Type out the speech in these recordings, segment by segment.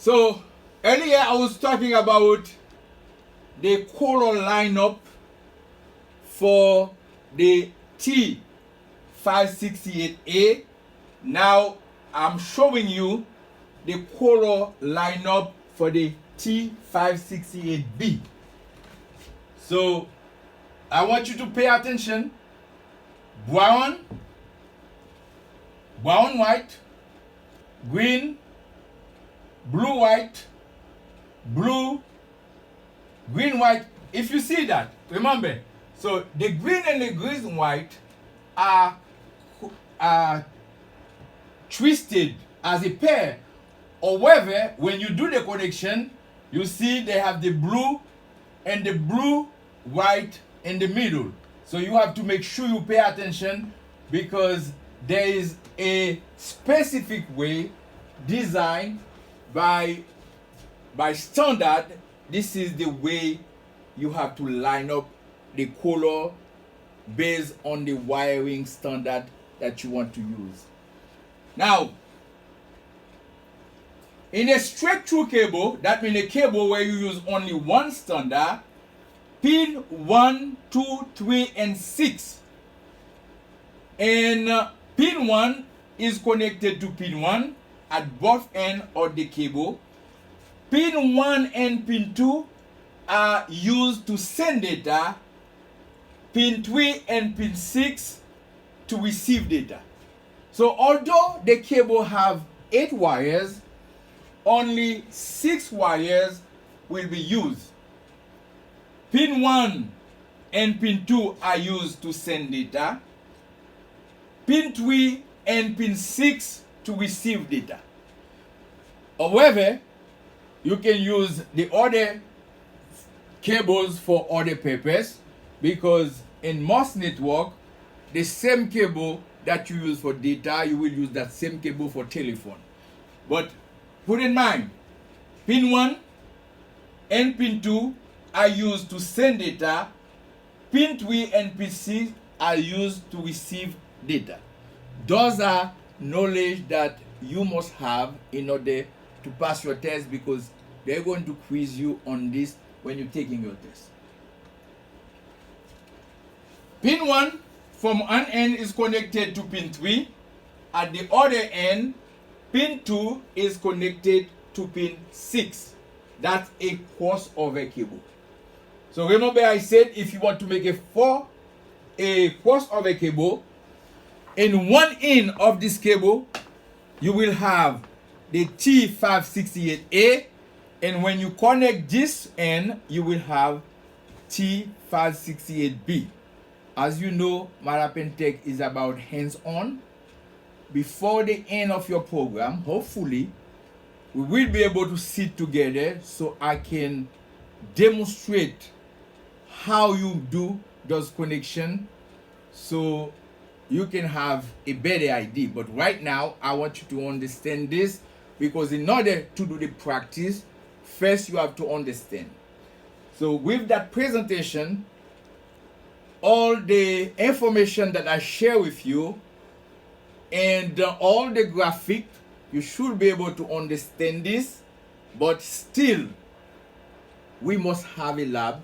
So earlier I was talking about the color lineup for the T568A. Now I'm showing you the color lineup for the T568B. So I want you to pay attention. Brown, white, green, blue, white, blue, green, white. If you see that, remember, so the green and the green white are twisted as a pair. However, when you do the connection, you see they have the blue and the blue white in the middle. So you have to make sure you pay attention, because there is a specific way designed by standard. This is the way you have to line up the color based on the wiring standard that you want to use. Now, in a straight through cable, that means a cable where you use only one standard, pin 1, 2, 3, and 6. And pin 1 is connected to pin 1 at both ends of the cable. Pin 1 and pin 2 are used to send data. Pin 3 and pin 6 to receive data. So although the cable have 8 wires, only 6 wires will be used. Pin 1 and pin 2 are used to send data. Pin 3 and pin 6 to receive data. However, you can use the other cables for other purpose, because in most network, the same cable that you use for data, you will use that same cable for telephone. But put in mind, pin 1 and pin 2 are used to send data. Pin 3 and pin 6 are used to receive data. Those are knowledge that you must have in order to pass your test, because they're going to quiz you on this when you're taking your test. Pin 1 from one end is connected to pin 3. At the other end, pin 2 is connected to pin 6. That's a crossover cable. So remember I said if you want to make a crossover cable, in one end of this cable, you will have the T568A, and when you connect this end, you will have T568B. As you know, Marapentech is about hands-on. Before the end of your program, hopefully, we will be able to sit together so I can demonstrate how you do those connections, so you can have a better idea. But right now, I want you to understand this, because in order to do the practice, first you have to understand. So with that presentation, all the information that I share with you and all the graphic, you should be able to understand this. But still, we must have a lab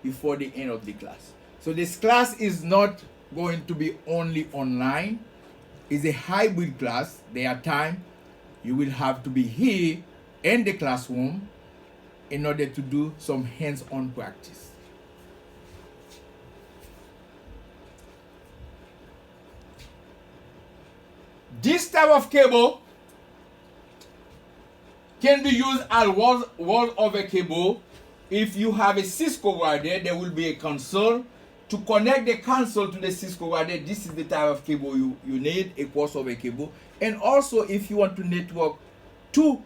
before the end of the class. So this class is not going to be only online. It's a hybrid class. There are times you will have to be here in the classroom in order to do some hands-on practice. This type of cable can be used as wall-over cable. If you have a Cisco router, there will be a console. To connect the console to the Cisco router, this is the type of cable you need, a crossover cable. And also, if you want to network 2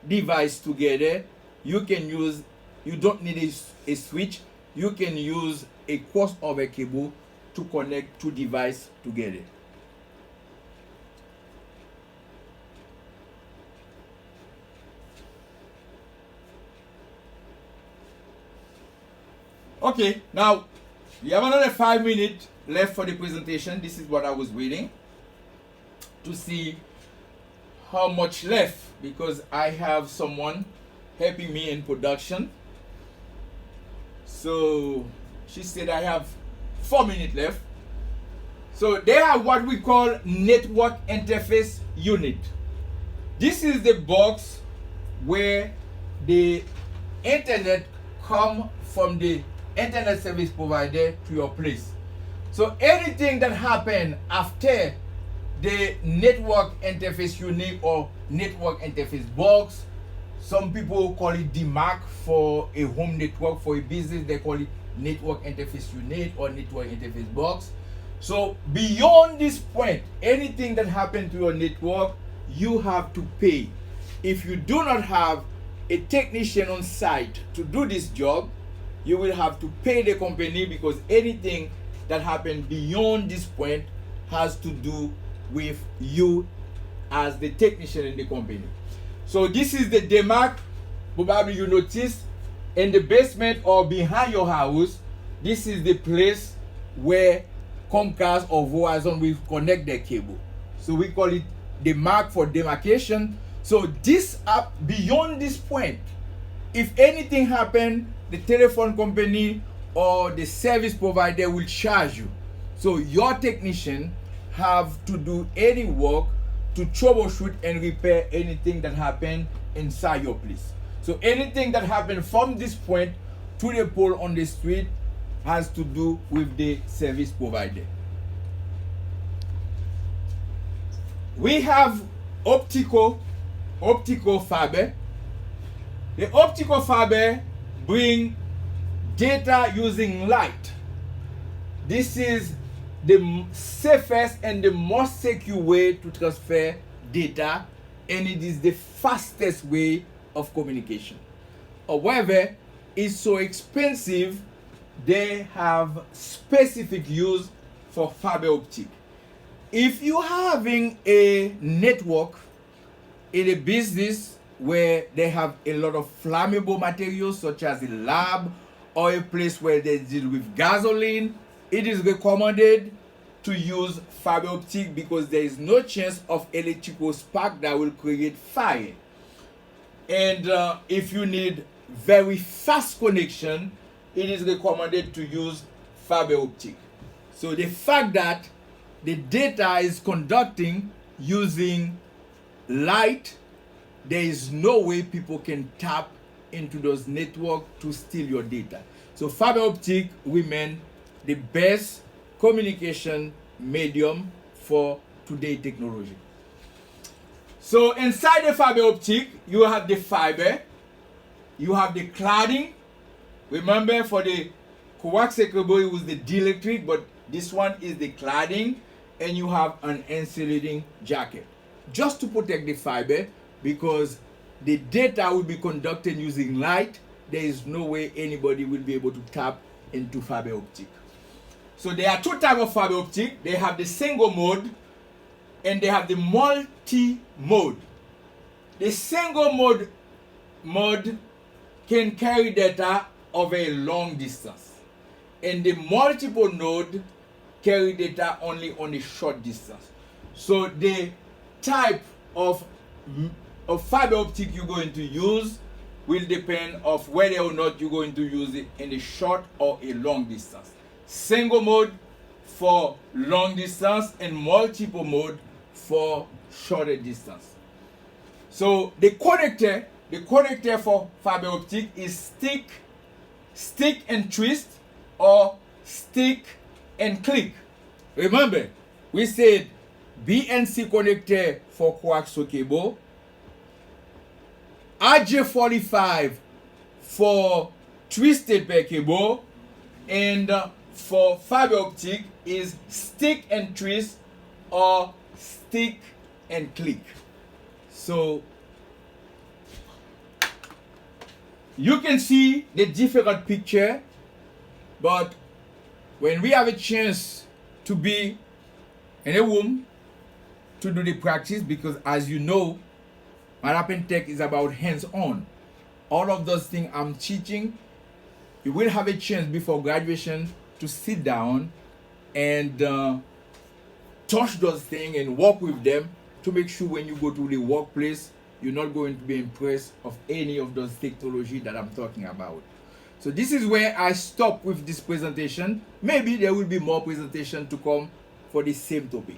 devices together, you can use, you don't need a switch, you can use a crossover cable to connect 2 devices together. Okay, now we have another 5 minutes left for the presentation. This is what I was waiting to see how much left because I have someone helping me in production. So she said I have 4 minutes left. So they have what we call network interface unit. This is the box where the internet come from the internet service provider to your place. So anything that happen after the network interface unit or network interface box, some people call it DMARC for a home network. For a business, they call it network interface unit or network interface box. So beyond this point, anything that happened to your network, you have to pay. If you do not have a technician on site to do this job, you will have to pay the company because anything that happened beyond this point has to do with you as the technician in the company. So this is the DMARC. Probably you notice in the basement or behind your house, this is the place where Comcast or Verizon will connect their cable. So we call it DMARC for demarcation. So this up beyond this point, if anything happen, the telephone company or the service provider will charge you. So your technician have to do any work to troubleshoot and repair anything that happened inside your place. So anything that happened from this point to the pole on the street has to do with the service provider. We have optical fiber. The optical fiber bring data using light. This is the safest and the most secure way to transfer data, and it is the fastest way of communication. However, it's so expensive, they have specific use for fiber optic. If you're having a network in a business where they have a lot of flammable materials, such as a lab or a place where they deal with gasoline, it is recommended to use fiber optic because there is no chance of electrical spark that will create fire. And if you need very fast connection, it is recommended to use fiber optic. So the fact that the data is conducting using light, there is no way people can tap into those networks to steal your data. So fiber optic remain the best communication medium for today's technology. So inside the fiber optic, you have the fiber, you have the cladding. Remember, for the coaxial cable, it was the dielectric, but this one is the cladding, and you have an insulating jacket just to protect the fiber, because the data will be conducted using light. There is no way anybody will be able to tap into fiber optic. So there are two types of fiber optic. They have the single mode and they have the multi-mode. The single mode can carry data over a long distance, and the multiple node carry data only on a short distance. So the type of fiber optic you're going to use will depend of whether or not you're going to use it in a short or a long distance. Single mode for long distance and multiple mode for shorter distance. So the connector for fiber optic is stick and twist or stick and click. Remember, we said BNC connector for coaxial cable, RJ45 for twisted pair cable, and for fiber optic is stick and twist or stick and click. So you can see the different picture, but when we have a chance to be in a room to do the practice, because as you know, Manhattan Tech is about hands-on. All of those things I'm teaching, you will have a chance before graduation to sit down and touch those things and work with them to make sure when you go to the workplace, you're not going to be impressed of any of those technology that I'm talking about. So this is where I stop with this presentation. Maybe there will be more presentation to come for the same topic.